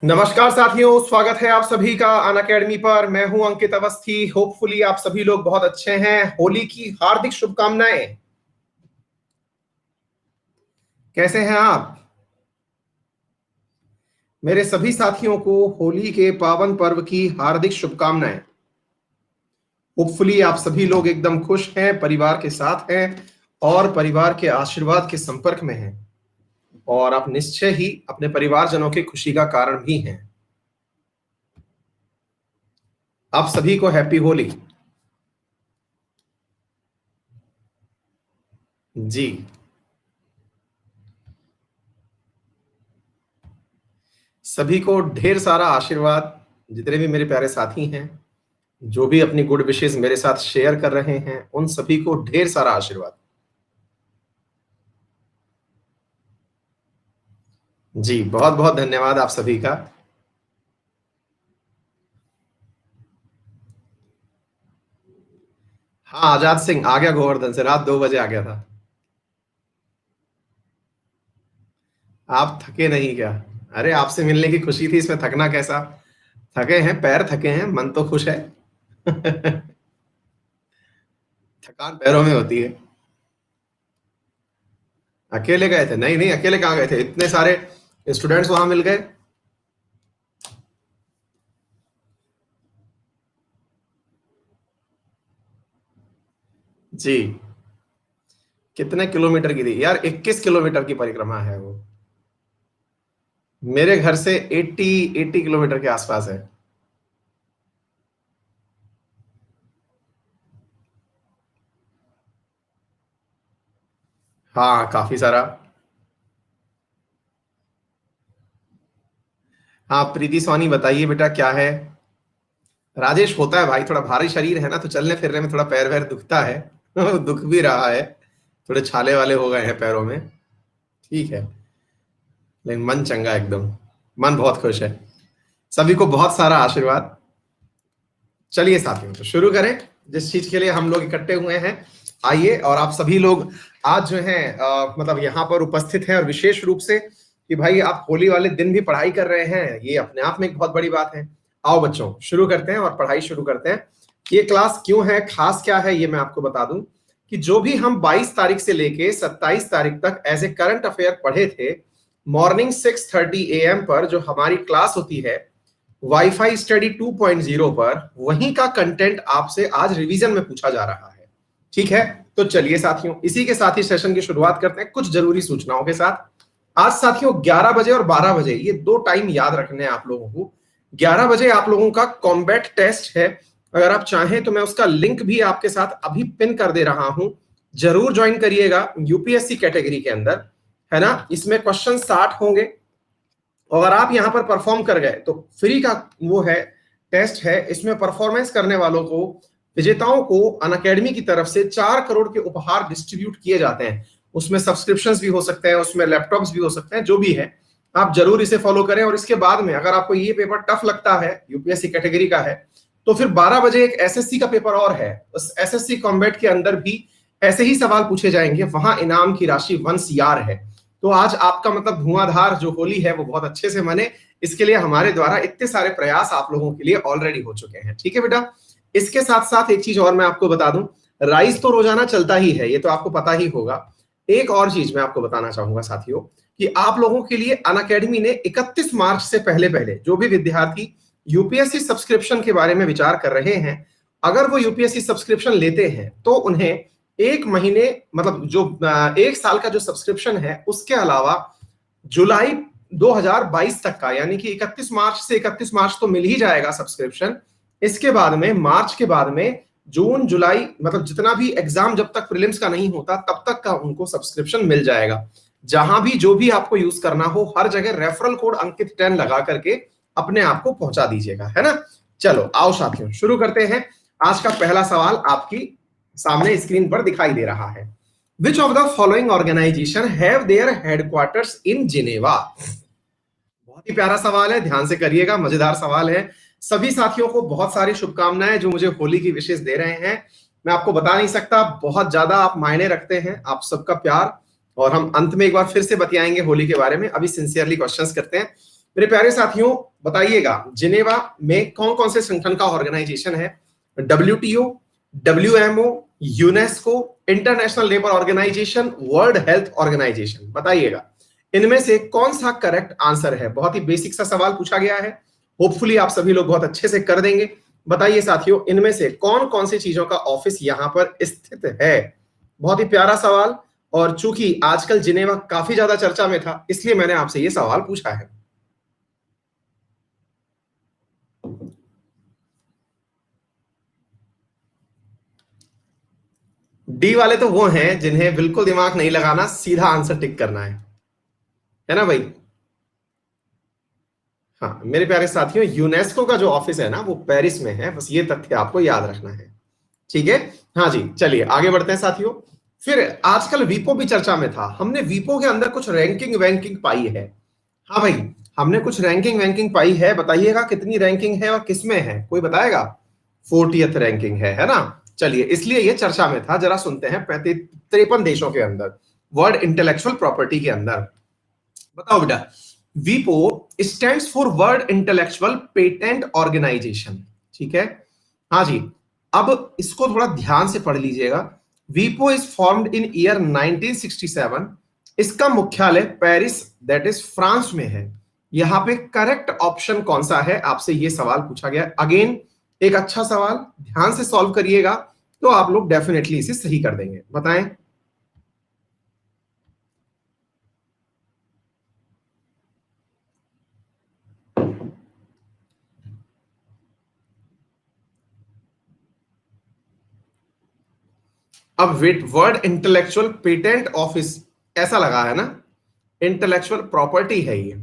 नमस्कार साथियों, स्वागत है आप सभी का अनअकैडमी पर। मैं हूं अंकित अवस्थी। होपफुली आप सभी लोग बहुत अच्छे हैं। होली की हार्दिक शुभकामनाएं। कैसे हैं आप? मेरे सभी साथियों को होली के पावन पर्व की हार्दिक शुभकामनाएं। होपफुली आप सभी लोग एकदम खुश हैं, परिवार के साथ हैं और परिवार के आशीर्वाद के संपर्क में हैं, और आप निश्चय ही अपने परिवारजनों की खुशी का कारण भी हैं। आप सभी को हैप्पी होली जी। सभी को ढेर सारा आशीर्वाद। जितने भी मेरे प्यारे साथी हैं, जो भी अपनी गुड विशेस मेरे साथ शेयर कर रहे हैं, उन सभी को ढेर सारा आशीर्वाद। जी, बहुत बहुत धन्यवाद आप सभी का। हाँ, आजाद सिंह आ गया गोवर्धन से, रात 2 बजे आ गया था। आप थके नहीं क्या? अरे आपसे मिलने की खुशी थी, इसमें थकना कैसा। थके हैं, पैर थके हैं, मन तो खुश है। थकान पैरों में होती है। अकेले गए थे? नहीं नहीं, अकेले कहाँ गए थे, इतने सारे स्टूडेंट्स वहां मिल गए। जी। कितने किलोमीटर की थी यार? 21 किलोमीटर की परिक्रमा है वो। मेरे घर से 80 किलोमीटर के आसपास है। हाँ, काफी सारा। हाँ, प्रीति सोनी बताइए बेटा, क्या है? राजेश, होता है भाई, थोड़ा भारी शरीर है ना, तो चलने फिरने में थोड़ा पैर वैर दुखता है। दुख भी रहा है। थोड़े छाले वाले हो गए हैं पैरों में। ठीक है। लेकिन मन चंगा एकदम। मन बहुत खुश है। सभी को बहुत सारा आशीर्वाद। चलिए साथियों, तो शुरू करें। जिस चीज के लिए हम लोग इकट्ठे हुए हैं, आइए। और आप सभी लोग आज जो है मतलब यहाँ पर उपस्थित हैं, और विशेष रूप से कि भाई आप होली वाले दिन भी पढ़ाई कर रहे हैं, ये अपने आप में एक बहुत बड़ी बात है। आओ बच्चों, शुरू करते हैं और पढ़ाई शुरू करते हैं। ये क्लास क्यों है, खास क्या है, ये मैं आपको बता दूं कि जो भी हम 22 तारीख से लेके 27 तारीख तक एज ए करंट अफेयर पढ़े थे, मॉर्निंग 6:30 AM पर जो हमारी क्लास होती है वाईफाई स्टडी 2.0 पर, वहीं का कंटेंट आपसे आज रिवीजन में पूछा जा रहा है। ठीक है, तो चलिए साथियों, इसी के साथ ही सेशन की शुरुआत करते हैं कुछ जरूरी सूचनाओं के साथ। आज साथियों 11 बजे और 12 बजे, ये दो टाइम याद रखने हैं आप लोगों को। 11 बजे आप लोगों का कॉम्बैट टेस्ट है। अगर आप चाहें तो मैं उसका लिंक भी आपके साथ अभी पिन कर दे रहा हूं। जरूर ज्वाइन करिएगा, यूपीएससी कैटेगरी के अंदर है ना। इसमें क्वेश्चन 60 होंगे, और अगर आप यहां पर परफॉर्म कर गए तो फ्री का वो है, टेस्ट है। इसमें परफॉर्मेंस करने वालों को, विजेताओं को अनअकैडमी की तरफ से 4 करोड़ के उपहार डिस्ट्रीब्यूट किए जाते हैं। उसमें सब्सक्रिप्शंस भी हो सकते हैं, उसमें लैपटॉप्स भी हो सकते हैं, जो भी है आप जरूर इसे फॉलो करें। और इसके बाद में अगर आपको ये पेपर टफ लगता है, यूपीएससी कैटेगरी का है, तो फिर 12 बजे एक एसएससी का पेपर और है। उस एसएससी कॉम्बैट के अंदर भी ऐसे ही सवाल पूछे जाएंगे, वहां इनाम की राशि वंस यार है। तो आज आपका मतलब धुआंधार जो होली है वो बहुत अच्छे से मने, इसके लिए हमारे द्वारा इतने सारे प्रयास आप लोगों के लिए ऑलरेडी हो चुके हैं। ठीक है बेटा। इसके साथ साथ एक चीज और मैं आपको बता दूं, राइस तो रोजाना चलता ही है, ये तो आपको पता ही होगा। एक और चीज मैं आपको बताना चाहूंगा साथियों, कि आप लोगों के लिए अनअकैडमी ने 31 मार्च से पहले पहले जो भी विद्यार्थी यूपीएससी सब्सक्रिप्शन के बारे में विचार कर रहे हैं, अगर वो यूपीएससी सब्सक्रिप्शन लेते हैं तो उन्हें एक महीने, मतलब जो 1 साल का जो सब्सक्रिप्शन है, उसके अलावा जुलाई 2022 तक का, यानी कि 31 मार्च से 31 मार्च तो मिल ही जाएगा सब्सक्रिप्शन। इसके बाद में मार्च के बाद में जून जुलाई, मतलब जितना भी एग्जाम जब तक प्रीलिम्स का नहीं होता तब तक का उनको सब्सक्रिप्शन मिल जाएगा। जहां भी जो भी आपको यूज करना हो, हर जगह रेफरल कोड अंकित 10 लगा करके अपने आप को पहुंचा दीजिएगा, है ना। चलो आओ साथियों, शुरू करते हैं। आज का पहला सवाल आपकी सामने स्क्रीन पर दिखाई दे रहा है। Which of the following organisation have their headquarters in Geneva? बहुत ही प्यारा सवाल है, ध्यान से करिएगा, मजेदार सवाल है। सभी साथियों को बहुत सारी शुभकामनाएं जो मुझे होली की विशेष दे रहे हैं। मैं आपको बता नहीं सकता, बहुत ज्यादा आप मायने रखते हैं, आप सबका प्यार। और हम अंत में एक बार फिर से बतियाएंगे होली के बारे में, अभी सिंसियरली क्वेश्चंस करते हैं। मेरे प्यारे साथियों, बताइएगा जिनेवा में कौन कौन से संगठन का ऑर्गेनाइजेशन है? WTO, WMO, UNESCO, International Labour Organisation, World Health Organisation. बताइएगा इनमें से कौन सा करेक्ट आंसर है? बहुत ही बेसिक सा सवाल पूछा गया है, होपफुली आप सभी लोग बहुत अच्छे से कर देंगे। बताइए साथियों, इनमें से कौन कौन सी चीजों का ऑफिस यहां पर स्थित है? बहुत ही प्यारा सवाल, और चूंकि आजकल जिनेवा काफी ज्यादा चर्चा में था, इसलिए मैंने आपसे यह सवाल पूछा है। डी वाले तो वो हैं जिन्हें बिल्कुल दिमाग नहीं लगाना, सीधा आंसर टिक करना है ना भाई? हाँ मेरे प्यारे साथियों, यूनेस्को का जो ऑफिस है ना वो पेरिस में है, बस ये तथ्य आपको याद रखना है। ठीक है, हाँ जी, चलिए आगे बढ़ते हैं साथियों। फिर आजकल वीपो भी चर्चा में था, हमने वीपो के अंदर कुछ रैंकिंग वैंकिंग पाई है। हाँ भाई, हमने कुछ रैंकिंग वैंकिंग पाई है, बताइएगा कितनी रैंकिंग है और किसमें है, कोई बताएगा? 40th रैंकिंग है ना? चलिए, इसलिए ये चर्चा में था, जरा सुनते हैं। 53 देशों के अंदर, वर्ल्ड इंटेलेक्चुअल प्रॉपर्टी के अंदर। बताओ बेटा, वीपो stands for World Intellectual Patent Organisation. ठीक है, हाँ जी। अब इसको थोड़ा ध्यान से पढ़ लीजिएगा। वीपो इज फॉर्म्ड इन ईयर 1967। इसका मुख्यालय पेरिस, दैट इज फ्रांस में है। यहां पे करेक्ट ऑप्शन कौन सा है, आपसे यह सवाल पूछा गया। अगेन एक अच्छा सवाल, ध्यान से सॉल्व करिएगा तो आप लोग डेफिनेटली इसे सही कर देंगे। बताएं। अब wait, word intellectual patent office ऐसा लगा है ना? इंटेलेक्चुअल प्रॉपर्टी है ये।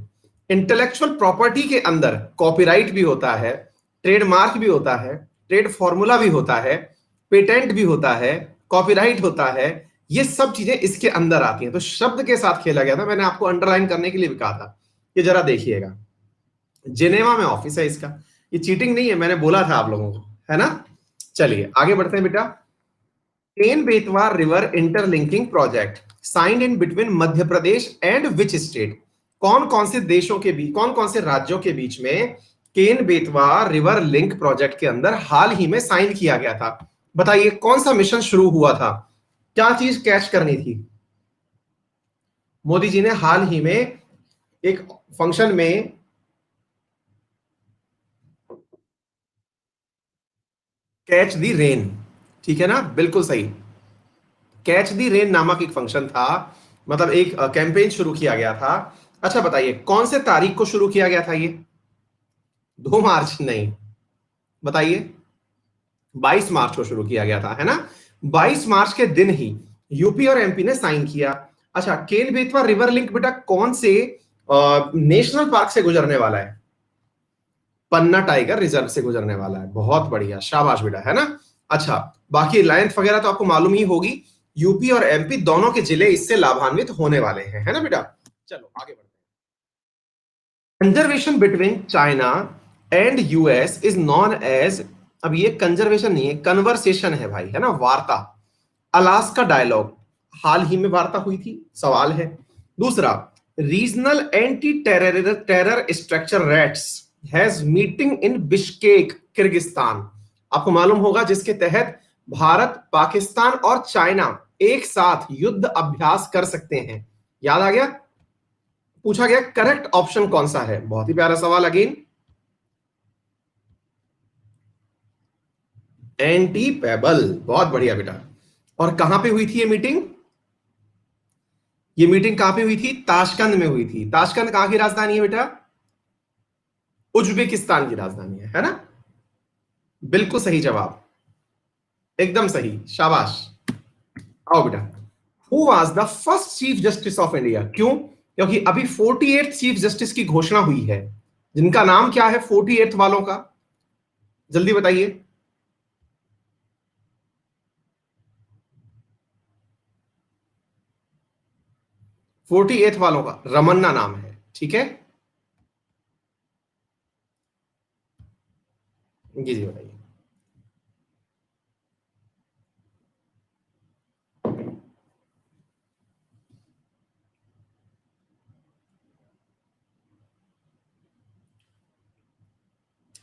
इंटेलेक्चुअल प्रॉपर्टी के अंदर कॉपीराइट भी होता है, ट्रेडमार्क भी होता है, ट्रेड फॉर्मूला भी होता है, पेटेंट भी होता है, कॉपीराइट होता है। ये सब चीजें इसके अंदर आती हैं। तो शब्द के साथ खेला गया था, मैंने आपको अंडरलाइन करने के लिए भी कहा था। ये जरा देखिएगा, जिनेवा में ऑफिस है इसका। ये चीटिंग नहीं है, मैंने बोला था आप लोगों को, है ना? चलिए आगे बढ़ते हैं बेटा। Ken Betwa river interlinking project signed in between Madhya Pradesh and which state? कौन कौन से देशों के बीच, कौन कौन से राज्यों के बीच में केन बेतवा रिवर लिंक प्रोजेक्ट के अंदर हाल ही में साइन किया गया था? बताइए कौन सा मिशन शुरू हुआ था, क्या चीज कैच करनी थी? मोदी जी ने हाल ही में एक फंक्शन में, कैच दी रेन, ठीक है ना, बिल्कुल सही। कैच दी रेन नामक एक फंक्शन था, मतलब एक कैंपेन शुरू किया गया था। अच्छा बताइए कौन से तारीख को शुरू किया गया था ये? 2 मार्च नहीं, बताइए। 22 मार्च को शुरू किया गया था, है ना? 22 मार्च के दिन ही यूपी और एमपी ने साइन किया। अच्छा, केन बेतवा रिवर लिंक बेटा कौन से नेशनल पार्क से गुजरने वाला है? पन्ना टाइगर रिजर्व से गुजरने वाला है। बहुत बढ़िया, शाबाश बेटा, है ना? अच्छा, बाकी लायंस वगैरह तो आपको मालूम ही होगी। यूपी और एमपी दोनों के जिले इससे लाभान्वित होने वाले हैं, है ना बेटा? चलो आगे बढ़ते हैं। Conservation between China and US is non age, अब ये कंजर्वेशन नहीं है, कन्वर्सेशन है भाई, है ना, वार्ता। अलास्का डायलॉग, हाल ही में वार्ता हुई थी, सवाल है। दूसरा, regional anti terror terror structure rates has meeting in Bishkek Kyrgyzstan. आपको मालूम होगा जिसके तहत भारत, पाकिस्तान और चाइना एक साथ युद्ध अभ्यास कर सकते हैं। याद आ गया? पूछा गया करेक्ट ऑप्शन कौन सा है, बहुत ही प्यारा सवाल अगेन। एंटी पेबल, बहुत बढ़िया बेटा। और कहां पे हुई थी ये मीटिंग? ये मीटिंग कहां पे हुई थी? ताशकंद में हुई थी। ताशकंद कहां की राजधानी है बेटा? उज्बेकिस्तान की राजधानी है ना? बिल्कुल सही जवाब, एकदम सही, शाबाश। आओ बेटा, who was the first chief justice of India? क्यों? क्योंकि अभी 48th चीफ जस्टिस की घोषणा हुई है। जिनका नाम क्या है 48th वालों का? जल्दी बताइए। 48th वालों का रमन्ना नाम है, ठीक है? जी जी बताइए।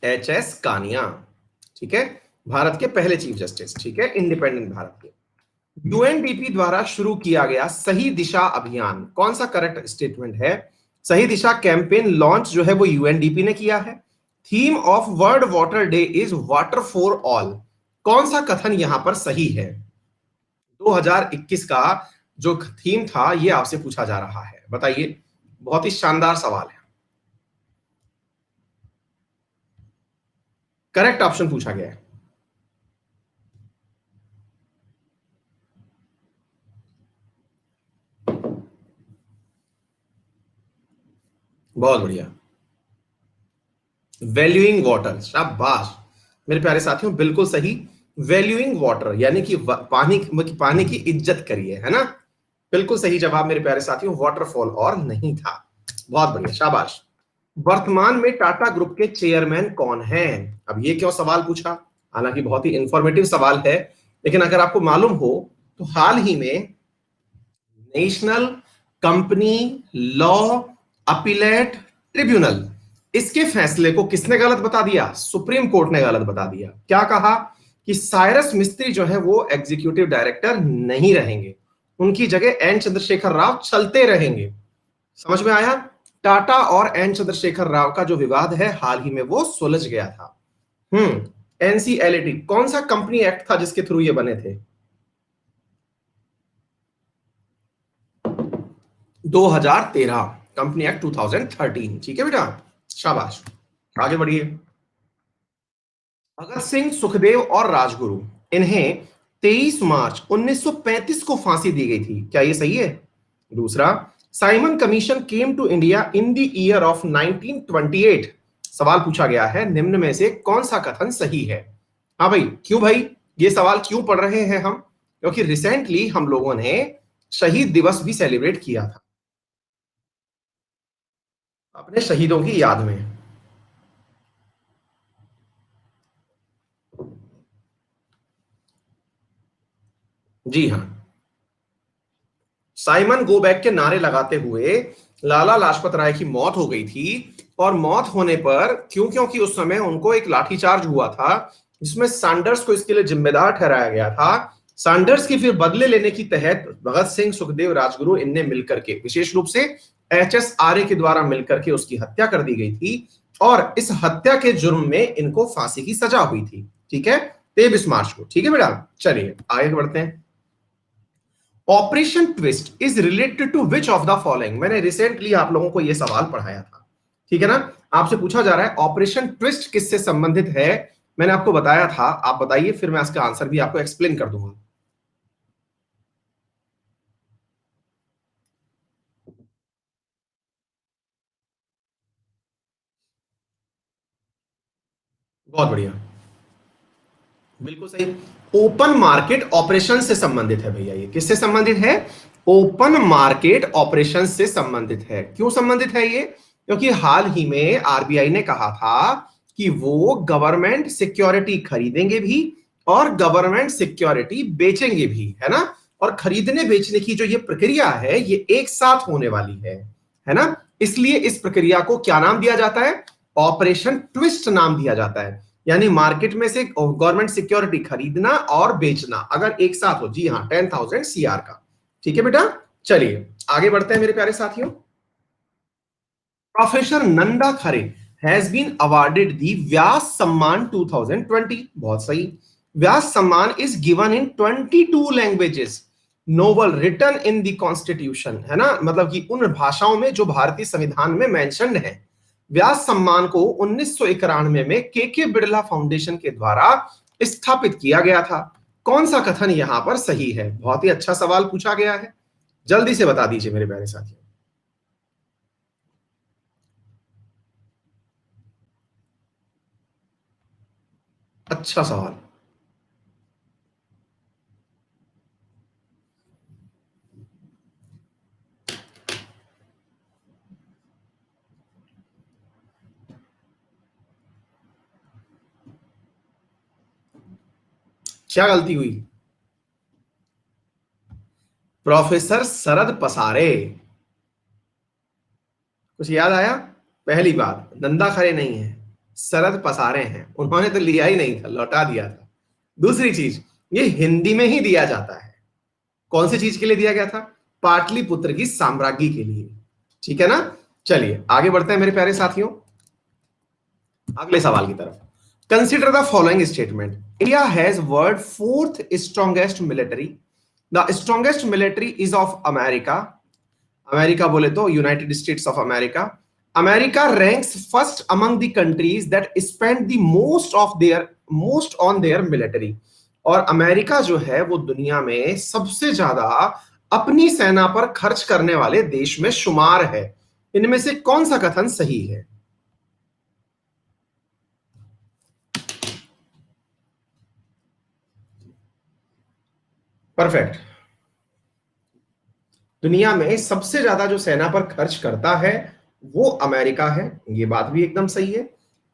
HS कानिया, ठीक है, भारत के पहले चीफ जस्टिस, ठीक है, इंडिपेंडेंट भारत के। यूएनडीपी द्वारा शुरू किया गया सही दिशा अभियान, कौन सा करेक्ट स्टेटमेंट है? सही दिशा कैंपेन लॉन्च जो है वो यूएनडीपी ने किया है। Theme of world water day is water for all, कौन सा कथन यहां पर सही है? 2021 का जो थीम था ये आपसे पूछा जा रहा है, बताइए। बहुत ही शानदार सवाल है, करेक्ट ऑप्शन पूछा गया है। बहुत बढ़िया, वैल्यूइंग वाटर, शाबाश मेरे प्यारे साथियों, बिल्कुल सही। वैल्यूइंग वाटर यानी कि पानी की इज्जत करिए, है ना? बिल्कुल सही जवाब मेरे प्यारे साथियों, वाटरफॉल और नहीं था। बहुत बढ़िया, शाबाश। वर्तमान में टाटा ग्रुप के चेयरमैन कौन हैं? अब ये क्यों सवाल पूछा? हालांकि बहुत ही इंफॉर्मेटिव सवाल है, लेकिन अगर आपको मालूम हो तो हाल ही में national company law appellate tribunal, इसके फैसले को किसने गलत बता दिया? सुप्रीम कोर्ट ने गलत बता दिया। क्या कहा? कि साइरस मिस्त्री जो है वो एग्जीक्यूटिव डायरेक्टर नहीं रहेंगे, उनकी जगह एन चंद्रशेखर राव चलते रहेंगे। समझ में आया? टाटा और एन चंद्रशेखर राव का जो विवाद है हाल ही में वो सुलझ गया था। एनसीएलटी कौन सा कंपनी एक्ट था जिसके थ्रू ये बने थे? 2013 कंपनी एक्ट 2013, ठीक है बेटा, शाबाश। आगे बढ़िए। भगत सिंह, सुखदेव और राजगुरु, इन्हें 23 मार्च 1935 को फांसी दी गई थी, क्या ये सही है? दूसरा, Simon Commission came to India in the year of 1928, सवाल पूछा गया है निम्न में से कौन सा कथन सही है? हाँ भाई, क्यों भाई ये सवाल क्यों पढ़ रहे हैं हम? क्योंकि रिसेंटली हम लोगों ने शहीद दिवस भी सेलिब्रेट किया था अपने शहीदों की याद में। जी हाँ, साइमन गो बैक के नारे लगाते हुए लाला लाजपत राय की मौत हो गई थी, और मौत होने पर क्योंकि उस समय उनको एक लाठीचार्ज हुआ था जिसमें सैंडर्स को इसके लिए जिम्मेदार ठहराया गया था। सैंडर्स की फिर बदले लेने की तहत भगत सिंह, सुखदेव, राजगुरु इनने मिलकर के, विशेष रूप से HS आर्य के द्वारा मिलकर के उसकी हत्या कर दी गई थी, और इस हत्या के जुर्म में इनको फांसी की सजा हुई थी, ठीक है, 23 मार्च को। ठीक है बेटा, चलिए आगे बढ़ते हैं। Operation twist is related to which of the following, मैंने रिसेंटली आप लोगों को यह सवाल पढ़ाया था, ठीक है ना? आपसे पूछा जा रहा है ऑपरेशन ट्विस्ट किससे संबंधित है, मैंने आपको बताया था, आप बताइए, फिर मैं इसका आंसर भी आपको एक्सप्लेन कर दूंगा। बहुत बढ़िया, बिल्कुल सही। ओपन मार्केट ऑपरेशन से संबंधित है भैया, ये किससे संबंधित है? ओपन मार्केट ऑपरेशन से संबंधित है। क्यों संबंधित है ये? क्योंकि हाल ही में आरबीआई ने कहा था कि वो गवर्नमेंट सिक्योरिटी खरीदेंगे भी और गवर्नमेंट सिक्योरिटी बेचेंगे भी, है ना? और खरीदने बेचने की जो ये प्रक्रिया है ये एक साथ होने वाली है ना? इसलिए इस प्रक्रिया को क्या नाम दिया जाता है? ऑपरेशन ट्विस्ट नाम दिया जाता है। यानी मार्केट में से गवर्नमेंट सिक्योरिटी खरीदना और बेचना अगर एक साथ हो, जी हाँ, 10,000 CR का। ठीक है बेटा, चलिए आगे बढ़ते हैं मेरे प्यारे साथियों। Professor Nanda Khare has been awarded the Vyas Samman 2020, बहुत सही। Vyas Samman is given in 22 languages, novel written in the constitution, है ना, मतलब कि उन भाषाओं में जो भारतीय संविधान में मेंशन्ड है। व्यास सम्मान को 1991 में के बिड़ला फाउंडेशन के द्वारा स्थापित किया गया था। कौन सा कथन यहां पर सही है? बहुत ही अच्छा सवाल पूछा गया है, जल्दी से बता दीजिए मेरे प्यारे साथियों। अच्छा सवाल। क्या गलती हुई? प्रोफेसर शरद पसारे, कुछ याद आया? पहली बात, नंदा खरे नहीं है, सरद पसारे हैं, उन्होंने तो लिया ही नहीं था, लौटा दिया था। दूसरी चीज, ये हिंदी में ही दिया जाता है। कौन सी चीज के लिए दिया गया था? पाटलिपुत्र की साम्राज्ञी के लिए। ठीक है ना? चलिए आगे बढ़ते हैं मेरे प्यारे साथियों, अगले सवाल की तरफ। Consider the following statement, India has world fourth strongest military, the strongest military is of America. America बोले तो United states of America. America ranks first among the countries that spend the most on their military. और America जो है वो दुनिया में सबसे ज्यादा अपनी सेना पर खर्च करने वाले देश में शुमार है। इनमें से कौन सा कथन सही है? परफेक्ट। दुनिया में सबसे ज्यादा जो सेना पर खर्च करता है वो अमेरिका है, ये बात भी एकदम सही है।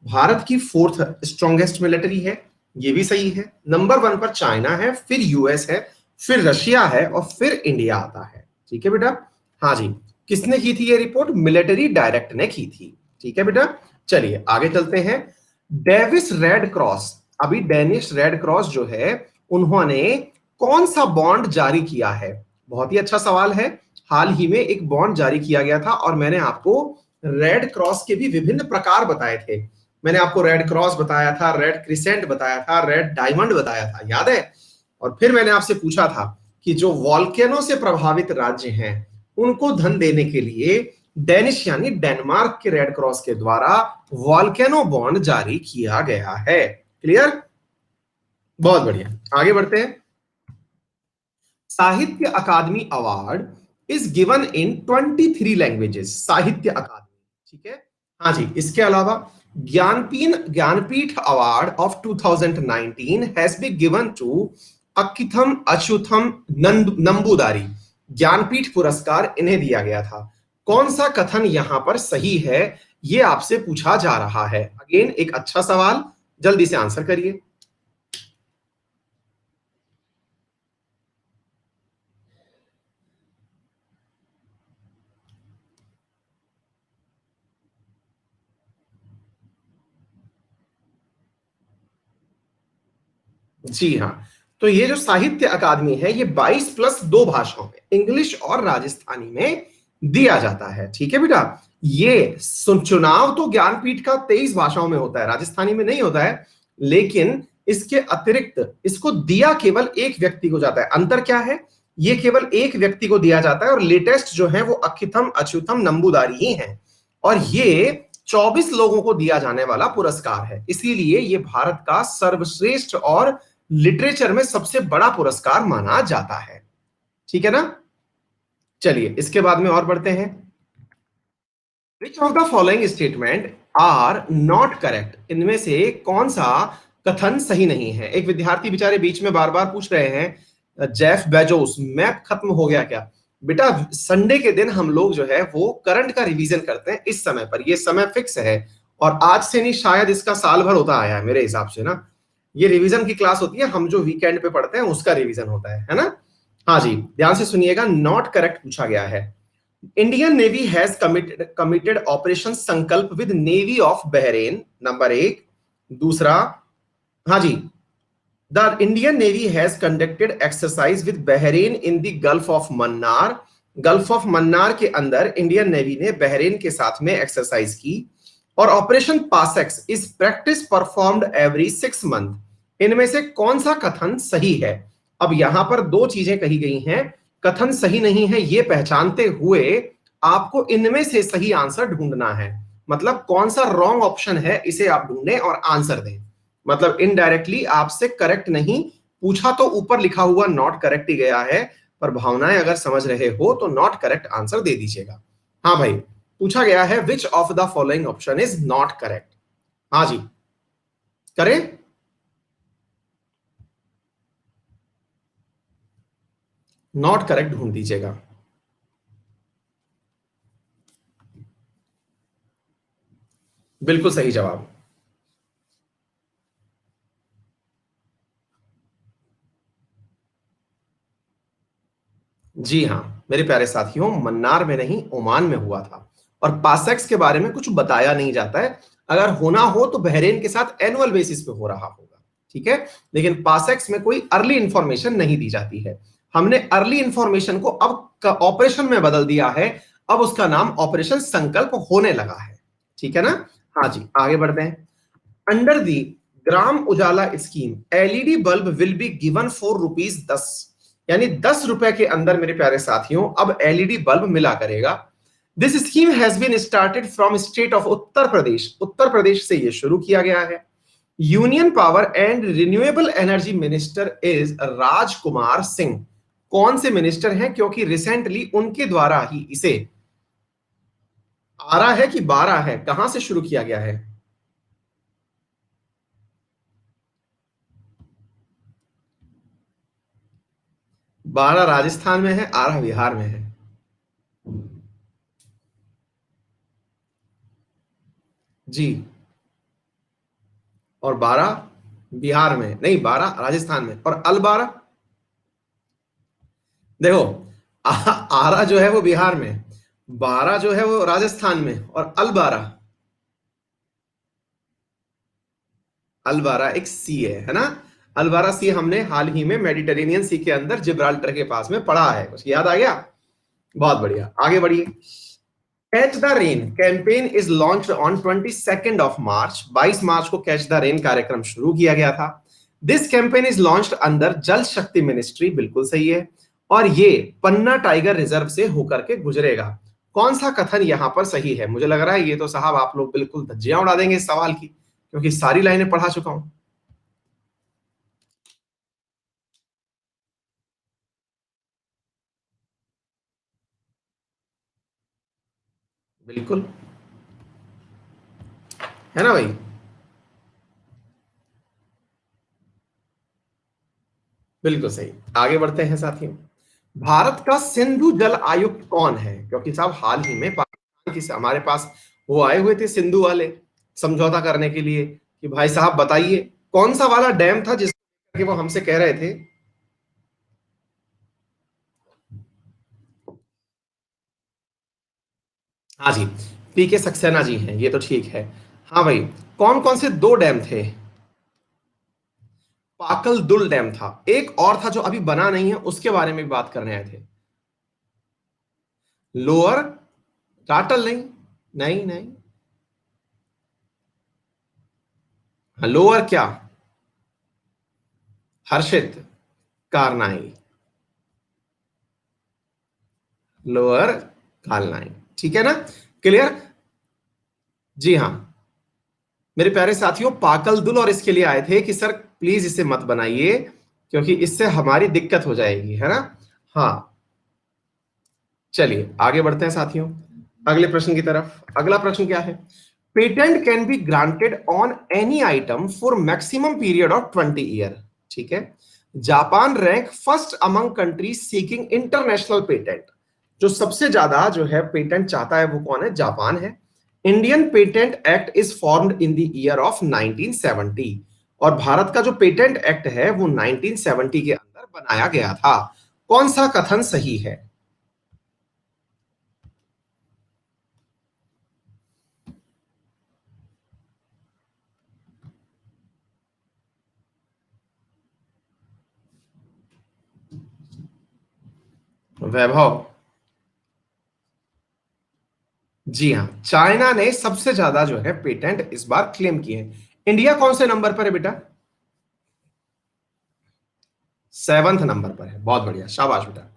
भारत की फोर्थ स्ट्रॉन्गेस्ट मिलिट्री है, ये भी सही है। नंबर वन पर चाइना है, फिर यूएस है, फिर रशिया है और फिर इंडिया आता है। ठीक है बेटा? हाँ जी। किसने की थी ये रिपोर्ट? मिलिट्री डायरेक्ट ने की थी। ठीक है बेटा? चलिए आगे चलते हैं। डेविस रेड क्रॉस, अभी डेनिश रेड क्रॉस जो है, उन्होंने कौन सा बॉन्ड जारी किया है? बहुत ही अच्छा सवाल है। हाल ही में एक बॉन्ड जारी किया गया था और मैंने आपको रेड क्रॉस के भी विभिन्न प्रकार बताए थे। मैंने आपको रेड क्रॉस बताया था, रेड क्रिसेंट बताया था, रेड डायमंड बताया था, याद है? और फिर मैंने आपसे पूछा था कि जो वॉल्केनो से प्रभावित राज्य हैं उनको धन देने के लिए डेनिश यानी डेनमार्क के रेड क्रॉस के द्वारा वॉल्केनो बॉन्ड जारी किया गया है। क्लियर? बहुत बढ़िया, आगे बढ़ते हैं। Sahitya Akademi award is given in 23 languages, Sahitya Akademi. ठीक है? हाँ जी। इसके अलावा Jnanpith award of 2019 has been given to Akkitham Achuthan Namboothiri. Jnanpith पुरस्कार इन्हें दिया गया था। कौन सा कथन यहां पर सही है, ये आपसे पूछा जा रहा है। अगेन एक अच्छा सवाल, जल्दी से आंसर करिए। जी हाँ। तो ये जो साहित्य अकादमी है ये 22+2 भाषाओं में, इंग्लिश और राजस्थानी में दिया जाता है। ठीक है बेटा? ये चुनाव तो ज्ञानपीठ का 23 भाषाओं में होता है, राजस्थानी में नहीं होता है, लेकिन इसके अतिरिक्त इसको दिया केवल एक व्यक्ति को जाता है। अंतर क्या है? ये केवल एक व्यक्ति को दिया जाता है और लेटेस्ट जो है वो अक्किथम अच्युतम नंबूदारी ही है। और ये 24 लोगों को दिया जाने वाला पुरस्कार है, इसीलिए ये भारत का सर्वश्रेष्ठ और लिटरेचर में सबसे बड़ा पुरस्कार माना जाता है। ठीक है ना? चलिए इसके बाद में और बढ़ते हैं। Which of the following statement are not correct, इनमें से कौन सा कथन सही नहीं है? एक विद्यार्थी बेचारे बीच में बार बार पूछ रहे हैं, जेफ बेजोस मैप खत्म हो गया क्या? बेटा संडे के दिन हम लोग जो है वो करंट का रिवीजन करते हैं इस समय पर, ये समय फिक्स है और आज से नहीं शायद इसका साल भर होता आया है मेरे हिसाब से ना। ये रिवीजन की क्लास होती है, हम जो वीकेंड पे पढ़ते हैं उसका रिवीजन होता है ना? हाँ जी, ध्यान से सुनिएगा। नॉट करेक्ट पूछा गया है। Indian navy has committed operation Sankalp with navy of Bahrain, नंबर एक। दूसरा, हाँ जी, the Indian navy has conducted exercise with Bahrain in the gulf of Mannar. Gulf of Mannar के अंदर इंडियन नेवी ने बहरेन के साथ में एक्सरसाइज की। और operation PASSEX is practice performed every 6 month. इनमें से कौन सा कथन सही है? अब यहां पर दो चीजें कही गई हैं, कथन सही नहीं है ये पहचानते हुए आपको इनमें से सही आंसर ढूंढना है। मतलब कौन सा रॉन्ग ऑप्शन है इसे आप ढूंढें और आंसर दें। मतलब इनडायरेक्टली आपसे करेक्ट नहीं पूछा तो ऊपर लिखा हुआ नॉट करेक्ट ही गया है, पर भावनाएं अगर समझ रहे हो तो नॉट करेक्ट आंसर दे दीजिएगा। हाँ भाई, पूछा गया है which of the following option is not correct. हाँ जी, करें? नॉट करेक्ट ढूंढ दीजिएगा। बिल्कुल सही जवाब। जी हाँ मेरे प्यारे साथियों, मन्नार में नहीं ओमान में हुआ था। और पासेक्स के बारे में कुछ बताया नहीं जाता है, अगर होना हो तो बहरेन के साथ एनुअल बेसिस पे हो रहा होगा, ठीक है। लेकिन पासएक्स में कोई अर्ली इंफॉर्मेशन नहीं दी जाती है। हमने अर्ली इंफॉर्मेशन को अब ऑपरेशन में बदल दिया है, अब उसका नाम ऑपरेशन संकल्प होने लगा है, ठीक है ना। हाँ जी, आगे बढ़ते हैं। Under the Gram Ujala scheme LED bulb will be given for ₹10, यानी 10 रुपए के अंदर मेरे प्यारे साथियों अब एलईडी बल्ब मिला करेगा। This scheme has been started from state of Uttar Pradesh, Uttar Pradesh से यह शुरू किया गया है। Union power and renewable energy minister is Rajkumar Singh. कौन से मिनिस्टर हैं, क्योंकि रिसेंटली उनके द्वारा ही इसे 12 है कि 12 है, कहां से शुरू किया गया है? 12 राजस्थान में है, 12 बिहार में है। जी, और 12 बिहार में नहीं, 12 राजस्थान में, और अल 12 देखो, आरा जो है वो बिहार में, 12 जो है वो राजस्थान में, और अल 12, अल 12 एक सी है ना। अल 12 सी हमने हाल ही में मेडिटेरेनियन सी के अंदर जिब्राल्टर के पास में पढ़ा है, कुछ याद आ गया? बहुत बढ़िया, आगे बढ़िए। Catch the rain campaign is launched on 22 of March, 22 मार्च को कैच द रेन कार्यक्रम शुरू किया गया था। This campaign is launched under जल शक्ति मिनिस्ट्री, बिल्कुल सही है, और ये पन्ना टाइगर रिजर्व से होकर के गुजरेगा। कौन सा कथन यहां पर सही है? मुझे लग रहा है ये तो साहब आप लोग बिल्कुल धज्जियां उड़ा देंगे इस सवाल की, क्योंकि सारी लाइनें पढ़ा चुका हूं। बिल्कुल, है ना भाई? बिल्कुल सही, आगे बढ़ते हैं साथियों। भारत का सिंधु जल आयुक्त कौन है? क्योंकि साहब हाल ही में पाकिस्तान की हमारे पास वो आए हुए थे सिंधु वाले समझौता करने के लिए, कि भाई साहब बताइए कौन सा वाला डैम था जिसके वो हमसे कह रहे थे। हाँ जी, पीके सक्सेना जी हैं, ये तो ठीक है। हाँ भाई, कौन कौन से दो डैम थे? पाकल दुल डैम था, एक और था जो अभी बना नहीं है, उसके बारे में भी बात करने आए थे। लोअर टाटल नहीं, नहीं नहीं। हाँ, लोअर क्या? हर्षित कारनाई, लोअर कालनाई, ठीक है ना, क्लियर। जी हाँ मेरे प्यारे साथियों, पाकल दुल और इसके लिए आए थे कि सर प्लीज इसे मत बनाइए, क्योंकि इससे हमारी दिक्कत हो जाएगी, है ना। हाँ, चलिए आगे बढ़ते हैं साथियों अगले प्रश्न की तरफ। अगला प्रश्न क्या है? Patent can be granted on any item for maximum period of 20 year, ठीक है। Japan rank first among countries seeking international patent. जो सबसे ज्यादा जो है पेटेंट चाहता है वो कौन है? जापान है। Indian patent act is formed in the year of 1970, और भारत का जो पेटेंट एक्ट है वो 1970 के अंदर बनाया गया था। कौन सा कथन सही है? वैभव, जी हाँ, चाइना ने सबसे ज्यादा जो है पेटेंट इस बार क्लेम किए हैं। इंडिया कौन से नंबर पर है बेटा? 7th नंबर पर है, बहुत बढ़िया, शाबाश बेटा।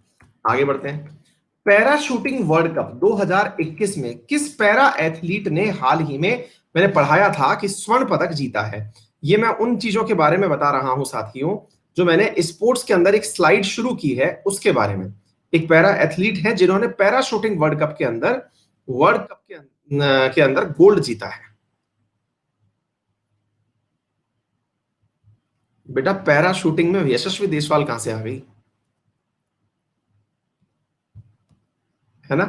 आगे बढ़ते हैं। पैरा शूटिंग वर्ल्ड कप 2021 में किस पैरा एथलीट ने हाल ही में, मैंने पढ़ाया था कि स्वर्ण पदक जीता है? ये मैं उन चीजों के बारे में बता रहा हूं साथियों, जो मैंने स्पोर्ट्स के अंदर एक स्लाइड शुरू की है उसके बारे में। एक पैरा एथलीट है जिन्होंने पैरा शूटिंग वर्ल्ड कप के अंदर, वर्ल्ड कप के अंदर गोल्ड जीता है। बेटा पैरा शूटिंग में यशस्वी देसवाल कहां से आ गई? है ना।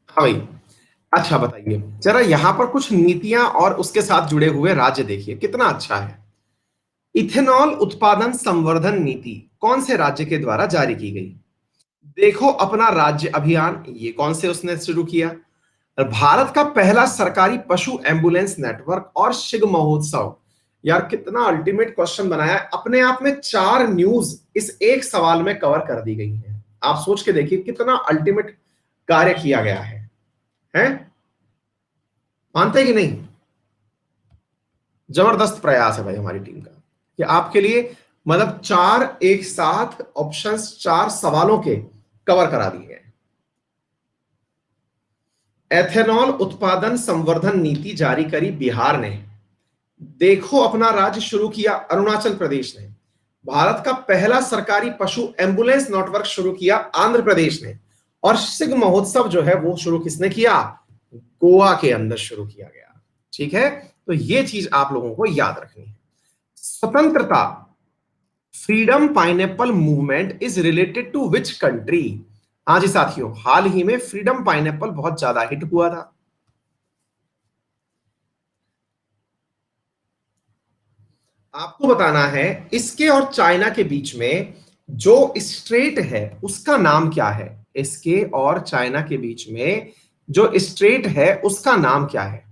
हाँ भाई, अच्छा बताइए जरा, यहां पर कुछ नीतियां और उसके साथ जुड़े हुए राज्य देखिए कितना अच्छा है। इथेनॉल उत्पादन संवर्धन नीति कौन से राज्य के द्वारा जारी की गई? देखो अपना राज्य अभियान, ये कौन से उसने शुरू किया? भारत का पहला सरकारी पशु एम्बुलेंस नेटवर्क और शिग महोत्सव। यार कितना अल्टीमेट क्वेश्चन बनाया है, अपने आप में 4 न्यूज इस एक सवाल में कवर कर दी गई है। आप सोच के देखिए कितना अल्टीमेट कार्य किया गया है? मानते हैं कि नहीं? जबरदस्त प्रयास है भाई हमारी टीम का कि आपके लिए मतलब 4 एक साथ ऑप्शंस 4 सवालों के कवर करा दिए हैं। एथेनॉल उत्पादन संवर्धन नीति जारी करी बिहार ने। देखो अपना राज्य शुरू किया अरुणाचल प्रदेश ने। भारत का पहला सरकारी पशु एम्बुलेंस नेटवर्क शुरू किया आंध्र प्रदेश ने। और सिग महोत्सव जो है वो शुरू किसने किया? गोवा के अंदर शुरू किया गया। ठीक है, तो ये चीज आप लोगों को याद रखनी है। स्वतंत्रता, freedom pineapple movement is related to which country? हाँ जी साथियों, हाल ही में फ्रीडम पाइनएप्पल बहुत ज्यादा हिट हुआ था। आपको बताना है इसके और चाइना के बीच में जो स्ट्रेट है उसका नाम क्या है? इसके और चाइना के बीच में जो स्ट्रेट है उसका नाम क्या है?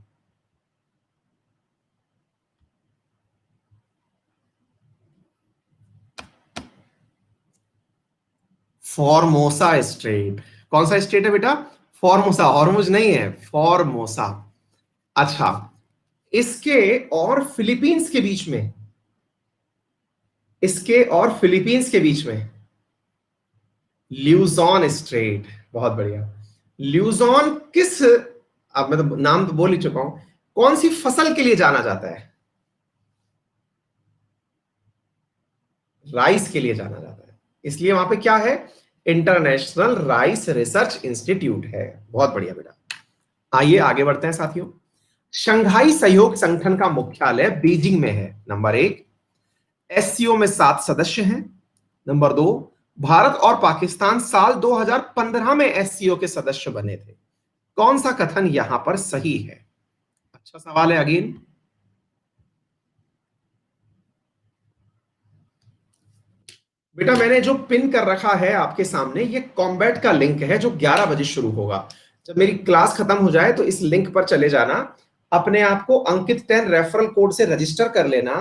Formosa straight. कौन सा स्ट्रेट है बेटा? फॉर्मोसा, हॉर्मुज नहीं है, फॉर्मोसा। अच्छा, इसके और फिलीपींस के बीच में, इसके और फिलीपींस के बीच में ल्यूजॉन स्ट्रेट। बहुत बढ़िया। ल्यूजॉन किस, अब मैं तो नाम तो बोल ही चुका हूं, कौन सी फसल के लिए जाना जाता है? राइस के लिए जाना जाता है, इसलिए वहां पे क्या है? इंटरनेशनल राइस रिसर्च इंस्टीट्यूट है। बहुत बढ़िया बेटा। आइए आगे बढ़ते हैं साथियों। शंघाई सहयोग संगठन का मुख्यालय बीजिंग में है। नंबर 1। एससीओ में 7 सदस्य हैं। नंबर 2। भारत और पाकिस्तान साल 2015 में एससीओ के सदस्य बने थे। कौन सा कथन यहां पर सही है? अच्छा सवाल है अगेन। बेटा मैंने जो पिन कर रखा है आपके सामने, ये कॉम्बैट का लिंक है जो 11 बजे शुरू होगा। जब मेरी क्लास खत्म हो जाए तो इस लिंक पर चले जाना, अपने आप को अंकित 10 रेफरल कोड से रजिस्टर कर लेना,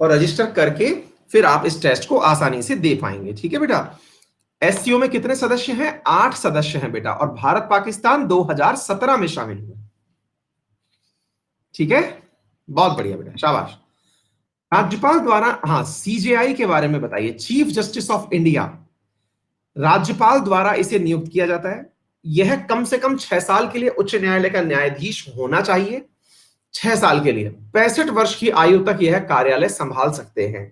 और रजिस्टर करके फिर आप इस टेस्ट को आसानी से दे पाएंगे। ठीक है बेटा। एससीओ में कितने सदस्य हैं? 8 सदस्य हैं बेटा, और भारत पाकिस्तान 2017 में शामिल हुए। ठीक है, बहुत बढ़िया बेटा, शाबाश। राज्यपाल द्वारा, हाँ सीजेआई के बारे में बताइए, चीफ जस्टिस ऑफ इंडिया। राज्यपाल द्वारा इसे नियुक्त किया जाता है। यह कम से कम 6 साल के लिए उच्च न्यायालय का न्यायाधीश होना चाहिए। 6 साल के लिए, 65 वर्ष की आयु तक यह कार्यालय संभाल सकते हैं।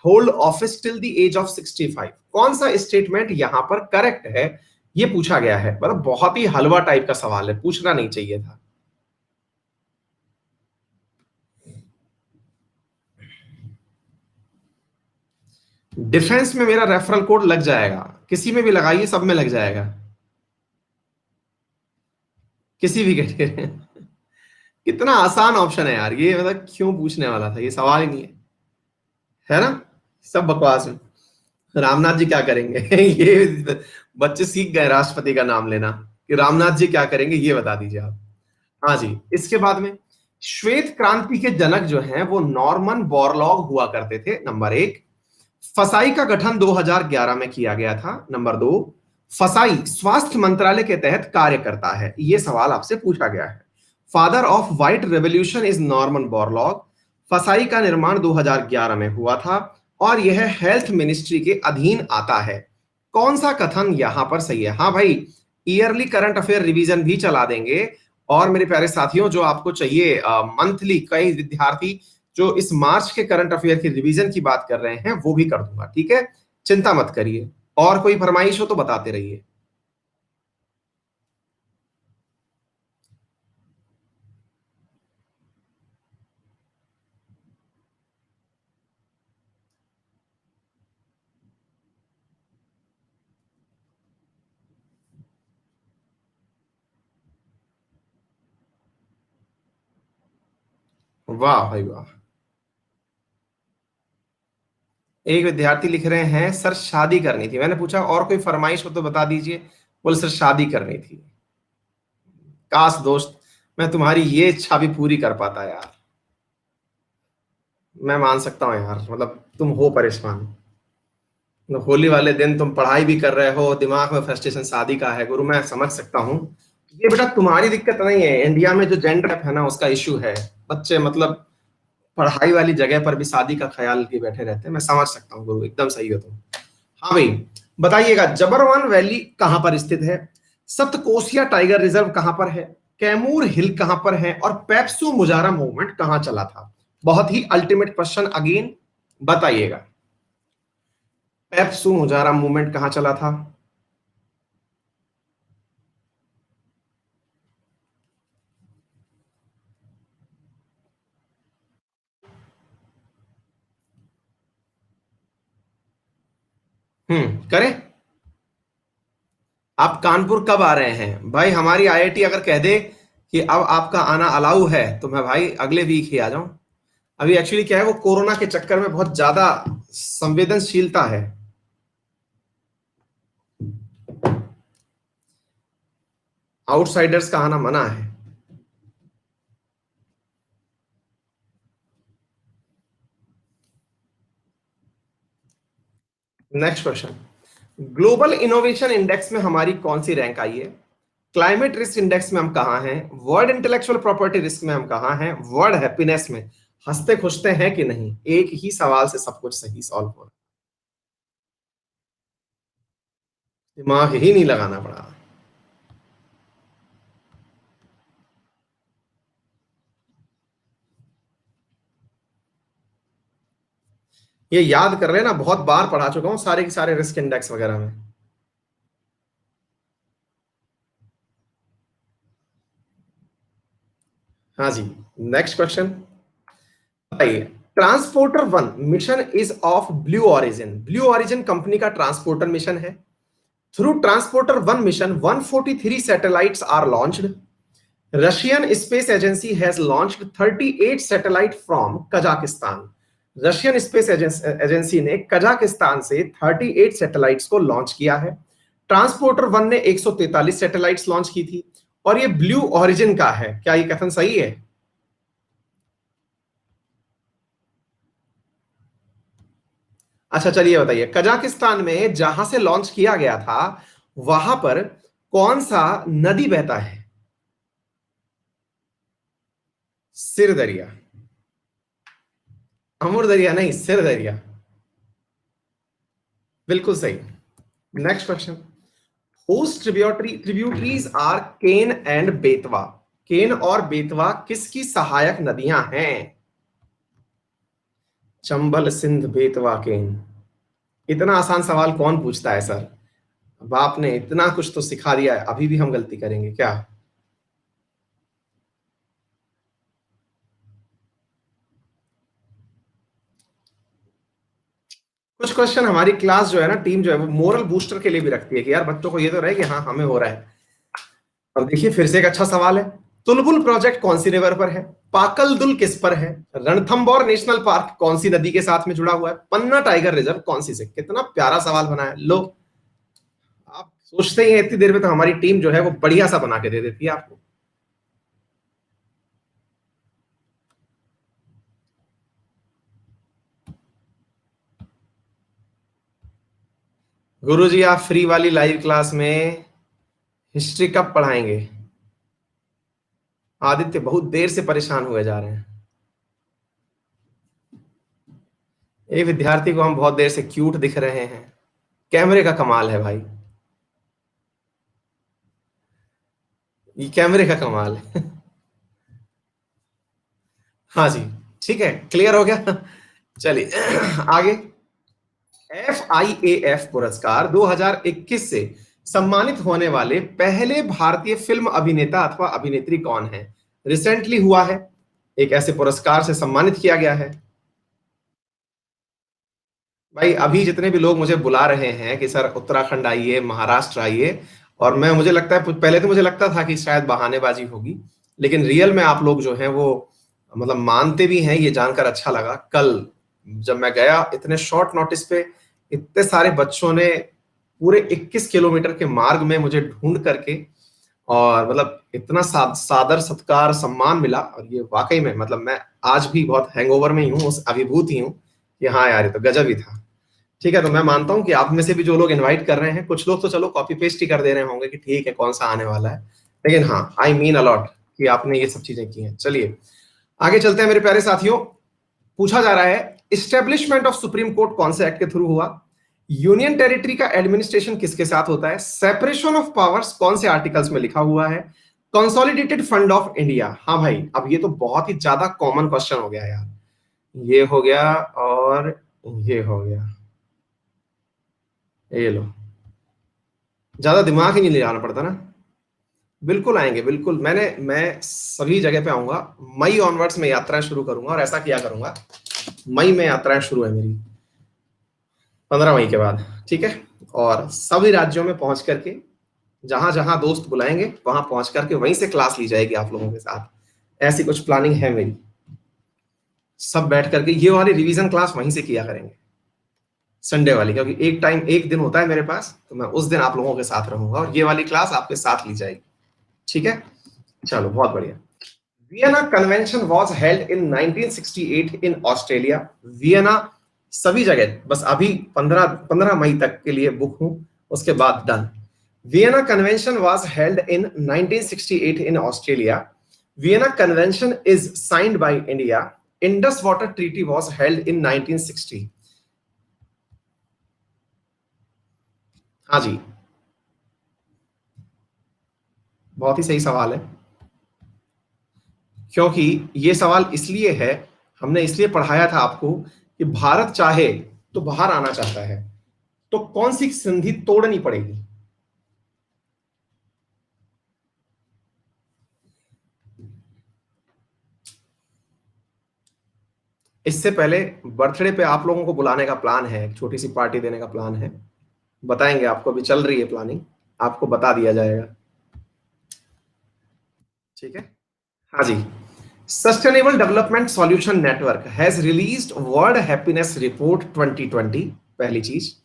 Hold office till the age of 65। कौन सा स्टेटमेंट यहां पर करेक्ट है? यह पूछा गया है। मतलब बहुत ही हलवा टाइप का सवाल है, पूछना नहीं चाहिए था। डिफेंस में मेरा रेफरल कोड लग जाएगा, किसी में भी लगाइए, सब में लग जाएगा, किसी भी कैटेगरी। कितना आसान ऑप्शन है यार ये, मतलब क्यों पूछने वाला था, ये सवाल ही नहीं है ना? सब बकवास है। रामनाथ जी क्या करेंगे? ये बच्चे सीख गए राष्ट्रपति का नाम लेना, कि रामनाथ जी क्या करेंगे ये बता दीजिए आप। हाँ जी, इसके बाद में श्वेत क्रांति के जनक जो हैं वो नॉर्मन बोरलॉग हुआ करते थे। नंबर 1। फसाई का गठन 2011 में किया गया था। नंबर 2। फसाई स्वास्थ्य मंत्रालय के तहत कार्य करता है, यह सवाल आपसे पूछा गया है। Father of white revolution is Norman Borlaug. फसाई का निर्माण 2011 में हुआ था और यह हेल्थ मिनिस्ट्री के अधीन आता है। कौन सा कथन यहां पर सही है? हाँ भाई, ईयरली करंट अफेयर रिवीजन भी चला देंगे। और मेरे प्यारे साथियों, जो आपको चाहिए मंथली, कई विद्यार्थी जो इस मार्च के करंट अफेयर की रिवीजन की बात कर रहे हैं वो भी कर दूंगा। ठीक है, चिंता मत करिए। और कोई फरमाइश हो तो बताते रहिए। वाह भाई वाह। एक विद्यार्थी लिख रहे हैं सर शादी करनी थी। मैंने पूछा और कोई फरमाइश हो तो बता दीजिए। बोले सर शादी करनी थी। काश दोस्त मैं तुम्हारी ये इच्छा भी पूरी कर पाता यार। मैं मान सकता हूँ यार, मतलब तुम हो परेशान। होली वाले दिन तुम पढ़ाई भी कर रहे हो, दिमाग में फ्रस्ट्रेशन शादी का है। गुरु मैं समझ सकता हूँ। ये बेटा तुम्हारी दिक्कत नहीं है, इंडिया में जो जेंडर गैप है ना उसका इश्यू है। बच्चे मतलब पढ़ाई वाली जगह पर भी शादी का ख्याल किए बैठे रहते हैं। मैं समझ सकता हूँ गुरु, एकदम सही हो तुम। हाँ भाई बताइएगा, जबरवान वैली कहां पर स्थित है? सप्तकोशिया टाइगर रिजर्व कहां पर है? कैमूर हिल कहां पर है? और पेप्सू मुजारा मूवमेंट कहां चला था? बहुत ही अल्टीमेट क्वेश्चन अगेन, बताइएगा पेप्सू मुजारा मूवमेंट कहां चला था? करें। आप कानपुर कब आ रहे हैं भाई? हमारी आईआईटी अगर कह दे कि अब आपका आना अलाउ है तो मैं भाई अगले वीक ही आ जाऊं। अभी एक्चुअली क्या है, वो कोरोना के चक्कर में बहुत ज्यादा संवेदनशीलता है। आउटसाइडर्स का आना मना है। Next question, global innovation index में हमारी कौन सी रैंक आई है? क्लाइमेट रिस्क इंडेक्स में हम कहां हैं? वर्ल्ड इंटेलेक्चुअल प्रॉपर्टी रिस्क में हम कहां हैं? वर्ल्ड हैप्पीनेस में हंसते खुशते हैं कि नहीं? एक ही सवाल से सब कुछ सही सॉल्व हो रहा है, दिमाग ही नहीं लगाना पड़ा। ये याद कर रहे हैं ना, बहुत बार पढ़ा चुका हूं सारे के सारे रिस्क इंडेक्स वगैरह में। हाँ जी। नेक्स्ट क्वेश्चन बताइए, transporter one mission is of Blue Origin. Blue Origin company का ट्रांसपोर्टर मिशन है। Through transporter one mission 143 satellites are launched. Russian space agency has launched 38 satellite from Kazakhstan. Russian space agency ने Kazakhstan से 38 satellites को launch किया है। Transporter one ने 143 satellites launch की थी और ये ब्लू ऑरिजिन का है। क्या ये कथन सही है? अच्छा चलिए बताइए, कजाकिस्तान में जहां से लॉन्च किया गया था वहां पर कौन सा नदी बहता है? सिर दरिया। अमूर दरिया नहीं, सिर दरिया। बिल्कुल सही। Next question, whose tributaries are Ken and Betwa? Ken और बेतवा किसकी सहायक नदियां हैं? चंबल सिंध बेतवा केन। इतना आसान सवाल कौन पूछता है सर? अब आपने इतना कुछ तो सिखा दिया है, अभी भी हम गलती करेंगे क्या? कुछ क्वेश्चन हमारी क्लास जो है ना, टीम जो है वो मोरल बूस्टर के लिए भी रखती है कि यार बच्चों को ये तो रहे कि हाँ हमें हो रहा है। अब देखिए फिर से एक अच्छा सवाल है, तुलबुल प्रोजेक्ट कौन सी रिवर पर है? पाकलदुल किस पर है? रणथंबोर नेशनल पार्क कौन सी नदी के साथ में जुड़ा हुआ है? पन्ना टाइगर रिजर्व कौन सी से? कितना प्यारा सवाल बना है। लो, आप सोचते ही हैं इतनी देर में तो हमारी टीम जो है वो बढ़िया सा बना के दे देती है आपको। गुरुजी आप फ्री वाली लाइव क्लास में हिस्ट्री कब पढ़ाएंगे? आदित्य बहुत देर से परेशान हुए जा रहे हैं। एक विद्यार्थी को हम बहुत देर से क्यूट दिख रहे हैं। कैमरे का कमाल है भाई, ये कैमरे का कमाल है। हाँ जी, ठीक है, क्लियर हो गया। चलिए आगे। FIAF पुरस्कार 2021 से सम्मानित होने वाले पहले भारतीय फिल्म अभिनेता अथवा अभिनेत्री कौन है? रिसेंटली हुआ है, एक ऐसे पुरस्कार से सम्मानित किया गया है। भाई अभी जितने भी लोग मुझे बुला रहे हैं कि सर उत्तराखंड आइए, महाराष्ट्र आइए, और मैं मुझे लगता है पहले तो मुझे लगता था कि शायद बहानेबाजी होगी, लेकिन रियल में आप लोग जो हैं वो मतलब मानते भी हैं, ये जानकर अच्छा लगा। कल जब मैं गया इतने शॉर्ट नोटिस पे, इतने सारे बच्चों ने पूरे 21 किलोमीटर के मार्ग में मुझे ढूंढ करके, और मतलब इतना सादर सत्कार सम्मान मिला। और ये वाकई में मतलब मैं आज भी बहुत हैंगओवर में ही हूँ, उस अभिभूत ही हूँ कि हाँ यार ये तो गजब ही था। ठीक है, तो मैं मानता हूँ कि आप में से भी जो लोग इनवाइट कर रहे हैं, कुछ लोग तो चलो कॉपी पेस्ट ही कर दे रहे होंगे कि ठीक है कौन सा आने वाला है, लेकिन हाँ आई मीन अलॉट कि आपने ये सब चीजें की हैं। चलिए आगे चलते हैं मेरे प्यारे साथियों। पूछा जा रहा है इस्टेब्लिशमेंट ऑफ सुप्रीम कोर्ट कौन से एक्ट के थ्रू हुआ, यूनियन टेरिटरी का एडमिनिस्ट्रेशन किसके साथ होता है, सेपरेशन ऑफ पावर्स कौन से आर्टिकल्स में लिखा हुआ है, कंसोलिडेटेड फंड ऑफ इंडिया। हाँ भाई, अब ये तो बहुत ही ज्यादा कॉमन क्वेश्चन हो गया यार, ये हो गया और ये हो गया, ये लो, ज्यादा दिमाग ही नहीं लगाना पड़ता ना। बिल्कुल आएंगे, बिल्कुल मैं सभी जगह पे आऊंगा। मई ऑनवर्ड्स में यात्राएं शुरू करूंगा, और ऐसा किया करूंगा, मई में यात्राएं शुरू है मेरी, 15 मई के बाद। ठीक है, और सभी राज्यों में पहुंच करके जहां जहां दोस्त बुलाएंगे वहां पहुंच करके वहीं से क्लास ली जाएगी आप लोगों के साथ। ऐसी कुछ प्लानिंग है मेरी, सब बैठ करके ये वाली रिवीजन क्लास वहीं से किया करेंगे, संडे वाली, क्योंकि एक दिन होता है मेरे पास, तो मैं उस दिन आप लोगों के साथ रहूंगा और ये वाली क्लास आपके साथ ली जाएगी। ठीक है, चलो बहुत बढ़िया। Vienna convention was held in 1968 in Australia. Vienna सभी जगह, बस अभी 15 मई तक के लिए बुक हूं, उसके बाद done. Vienna convention was held in 1968 in Australia. Vienna convention is signed by India. Indus water treaty was held in 1960। हाँ जी, बहुत ही सही सवाल है, क्योंकि ये सवाल इसलिए है, हमने इसलिए पढ़ाया था आपको कि भारत चाहे तो बाहर आना चाहता है, तो कौन सी संधि तोड़नी पड़ेगी। इससे पहले बर्थडे पे आप लोगों को बुलाने का प्लान है, एक छोटी सी पार्टी देने का प्लान है, बताएंगे आपको, अभी चल रही है प्लानिंग, आपको बता दिया जाएगा। ठीक है, हाँ जी। Sustainable development solution network has released world happiness report 2020। पहली चीज,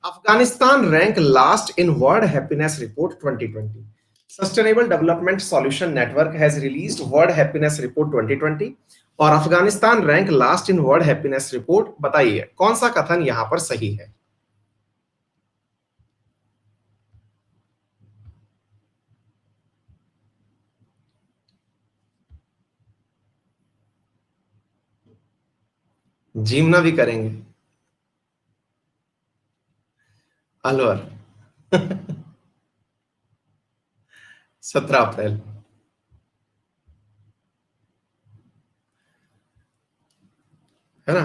Afghanistan rank last in world happiness report 2020। Sustainable development solution network has released world happiness report 2020 और Afghanistan rank last in world happiness report. बताइए कौन सा कथन यहां पर सही है। जीमना भी करेंगे अलवर। 17 अप्रैल, है ना।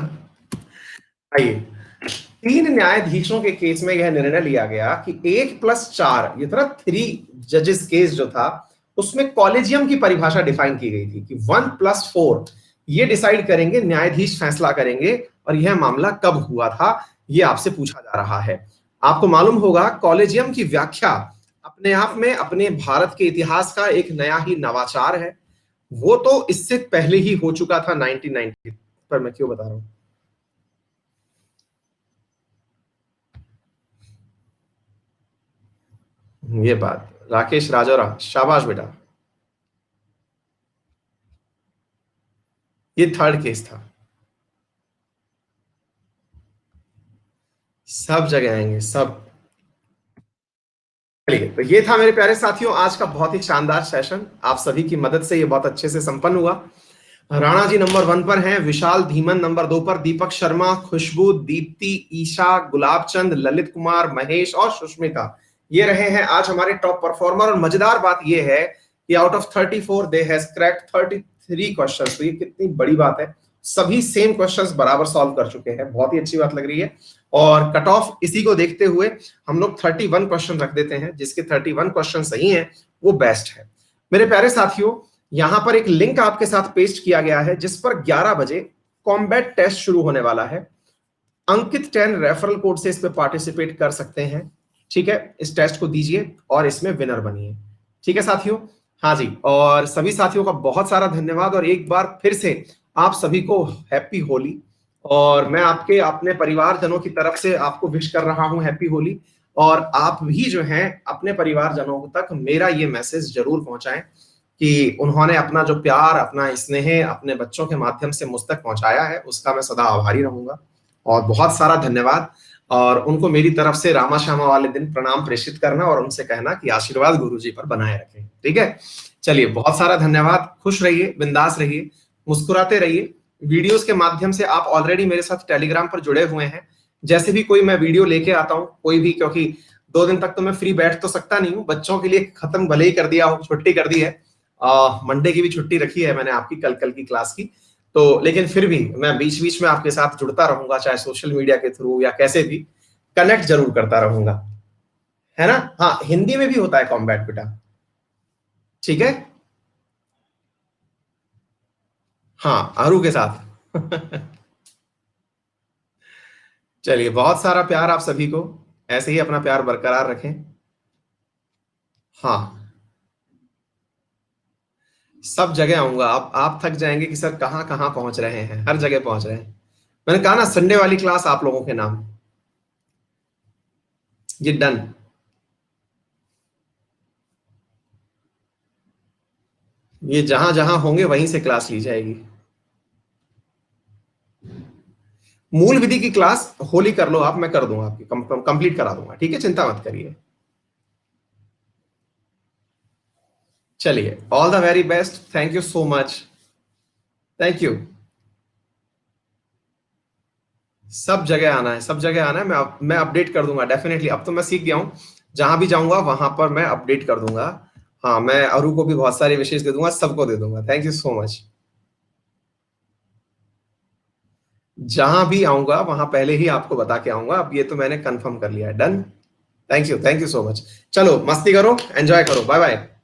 आइए, 3 न्यायाधीशों के केस में यह निर्णय लिया गया कि 1+4, ये था 3 जजेस केस जो था, उसमें कॉलेजियम की परिभाषा डिफाइन की गई थी कि 1+4 ये डिसाइड करेंगे, न्यायाधीश फैसला करेंगे, और यह मामला कब हुआ था ये आपसे पूछा जा रहा है। आपको मालूम होगा कॉलेजियम की व्याख्या अपने आप में अपने भारत के इतिहास का एक नया ही नवाचार है। वो तो इससे पहले ही हो चुका था 1990, पर मैं क्यों बता रहा हूं। ये बात राकेश राजौरा, शाबाश बेटा, ये 3rd केस था। सब जगह आएंगे सब। चलिए, तो ये था मेरे प्यारे साथियों आज का बहुत ही शानदार सेशन, आप सभी की मदद से ये बहुत अच्छे से संपन्न हुआ। राणा जी नंबर 1 पर हैं, विशाल धीमन नंबर 2 पर, दीपक शर्मा, खुशबू, दीप्ति, ईशा, गुलाब चंद, ललित कुमार, महेश और सुष्मिता, ये रहे हैं आज हमारे टॉप परफॉर्मर। और मजेदार बात ये है कि out of 34 they has cracked 33 questions, तो ये कितनी बड़ी बात है, सभी सेम क्वेश्चंस बराबर सॉल्व कर चुके हैं, बहुत ही अच्छी बात लग रही है। और कट ऑफ इसी को देखते हुए हम लोग 31 क्वेश्चन रख देते हैं, जिसके 31 क्वेश्चन सही हैं वो बेस्ट है। मेरे प्यारे साथियों, यहां पर एक लिंक आपके साथ पेस्ट किया गया है जिस पर 11 बजे कॉम्बैट टेस्ट शुरू होने वाला है। अंकित 10 रेफरल कोड से इस पे पार्टिसिपेट कर सकते हैं। ठीक है, इस टेस्ट को दीजिए और इसमें विनर बनिए। ठीक है साथियों, हाँ जी, और सभी साथियों का बहुत सारा धन्यवाद, और एक बार फिर से आप सभी को हैप्पी होली। और मैं आपके अपने परिवारजनों की तरफ से आपको विश कर रहा हूं हैप्पी होली। और आप भी जो हैं अपने परिवारजनों तक मेरा ये मैसेज जरूर पहुंचाएं कि उन्होंने अपना जो प्यार, अपना स्नेह अपने बच्चों के माध्यम से मुझ तक पहुंचाया है, उसका मैं सदा आभारी रहूंगा। और बहुत सारा धन्यवाद। और उनको मेरी तरफ से रामा श्यामा वाले दिन प्रणाम प्रेषित करना और उनसे कहना कि आशीर्वाद गुरुजी पर बनाए रखें। ठीक है, चलिए बहुत सारा धन्यवाद। खुश रहिए, बिंदास रहिए, मुस्कुराते रहिए। वीडियोस के माध्यम से आप ऑलरेडी मेरे साथ टेलीग्राम पर जुड़े हुए हैं। जैसे भी कोई मैं वीडियो लेके आता हूं, कोई भी, क्योंकि 2 दिन तक तो मैं फ्री बैठ तो सकता नहीं हूं, बच्चों के लिए खत्म भले ही कर दिया हो, छुट्टी कर दी है। मंडे की भी छुट्टी रखी है मैंने आपकी, कल कल की क्लास की। तो लेकिन फिर भी मैं बीच बीच में आपके साथ जुड़ता रहूंगा, चाहे सोशल मीडिया के थ्रू या कैसे भी कनेक्ट जरूर करता रहूंगा, है ना। हाँ, हिंदी में भी होता है कॉम्बैट बेटा। ठीक है, हाँ, आरू के साथ। चलिए, बहुत सारा प्यार आप सभी को, ऐसे ही अपना प्यार बरकरार रखें। हाँ, सब जगह आऊंगा। आप थक जाएंगे कि सर कहाँ कहाँ पहुंच रहे हैं, हर जगह पहुंच रहे हैं। मैंने कहा ना, संडे वाली क्लास आप लोगों के नाम। ये डन। ये जहां जहां होंगे वहीं से क्लास ली जाएगी। मूल विधि की क्लास होली कर लो आप, मैं कर दूंगा आपकी, कंप्लीट करा दूंगा। ठीक है, चिंता मत करिए। चलिए, all the very best, thank you so much. Thank you. सब जगह आना है, सब जगह आना है। मैं अपडेट कर दूंगा डेफिनेटली। अब तो मैं सीख गया हूं, जहां भी जाऊंगा वहां पर मैं अपडेट कर दूंगा। हाँ, मैं अरु को भी बहुत सारे विशेष दे दूंगा, सबको दे दूंगा। Thank you so much. जहां भी आऊंगा वहां पहले ही आपको बता के आऊंगा। अब ये तो मैंने कंफर्म कर लिया है, done. Thank you so much. चलो, मस्ती करो, एंजॉय करो, बाय बाय।